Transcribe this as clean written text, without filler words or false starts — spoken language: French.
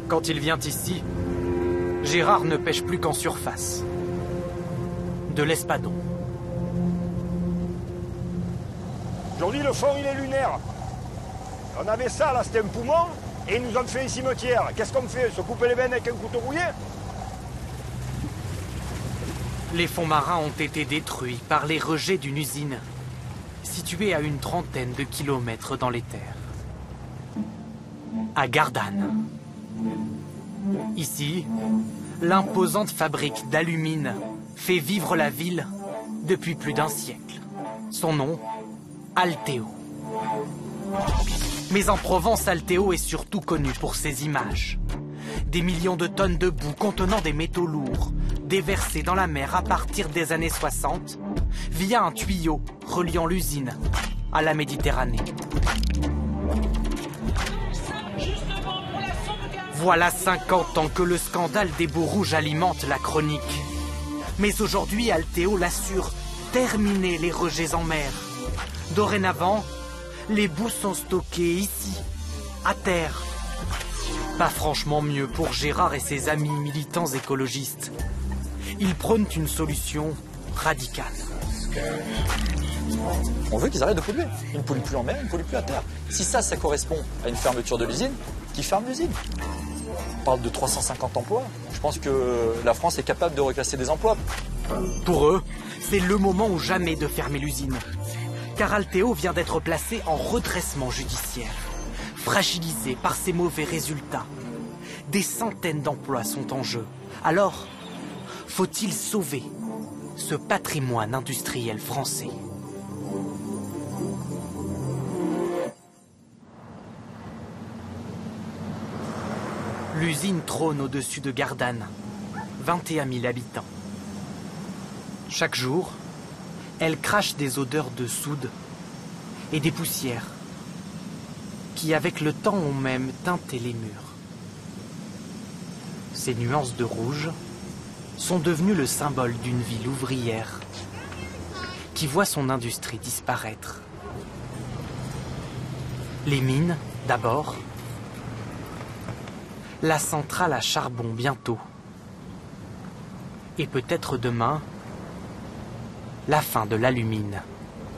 Quand il vient ici, Gérard ne pêche plus qu'en surface. De l'espadon. Aujourd'hui, le fond, il est lunaire. On avait ça, là, c'était un poumon, et ils nous ont fait un cimetière. Qu'est-ce qu'on fait? Se couper les veines avec un couteau rouillé? Les fonds marins ont été détruits par les rejets d'une usine, située à une trentaine de kilomètres dans les terres. À Gardanne. Ici, l'imposante fabrique d'alumine fait vivre la ville depuis plus d'un siècle. Son nom, Altéo. Mais en Provence, Altéo est surtout connu pour ses images. Des millions de tonnes de boue contenant des métaux lourds, déversés dans la mer à partir des années 60, via un tuyau reliant l'usine à la Méditerranée. Voilà 50 ans que le scandale des boues rouges alimente la chronique. Mais aujourd'hui, Altéo l'assure, terminer les rejets en mer. Dorénavant, les boues sont stockées ici, à terre. Pas franchement mieux pour Gérard et ses amis militants écologistes. Ils prônent une solution radicale. On veut qu'ils arrêtent de polluer. Ils ne polluent plus en mer, ils ne polluent plus à terre. Si ça correspond à une fermeture de l'usine, qu'ils ferment l'usine. On parle de 350 emplois. Je pense que la France est capable de reclasser des emplois. Pour eux, c'est le moment ou jamais de fermer l'usine. Car Altéo vient d'être placé en redressement judiciaire, fragilisé par ses mauvais résultats. Des centaines d'emplois sont en jeu. Alors, faut-il sauver ce patrimoine industriel français? L'usine trône au-dessus de Gardanne, 21 000 habitants. Chaque jour, elle crache des odeurs de soude et des poussières qui, avec le temps, ont même teinté les murs. Ces nuances de rouge sont devenues le symbole d'une ville ouvrière qui voit son industrie disparaître. Les mines, d'abord, la centrale à charbon bientôt, et peut-être demain, la fin de l'alumine.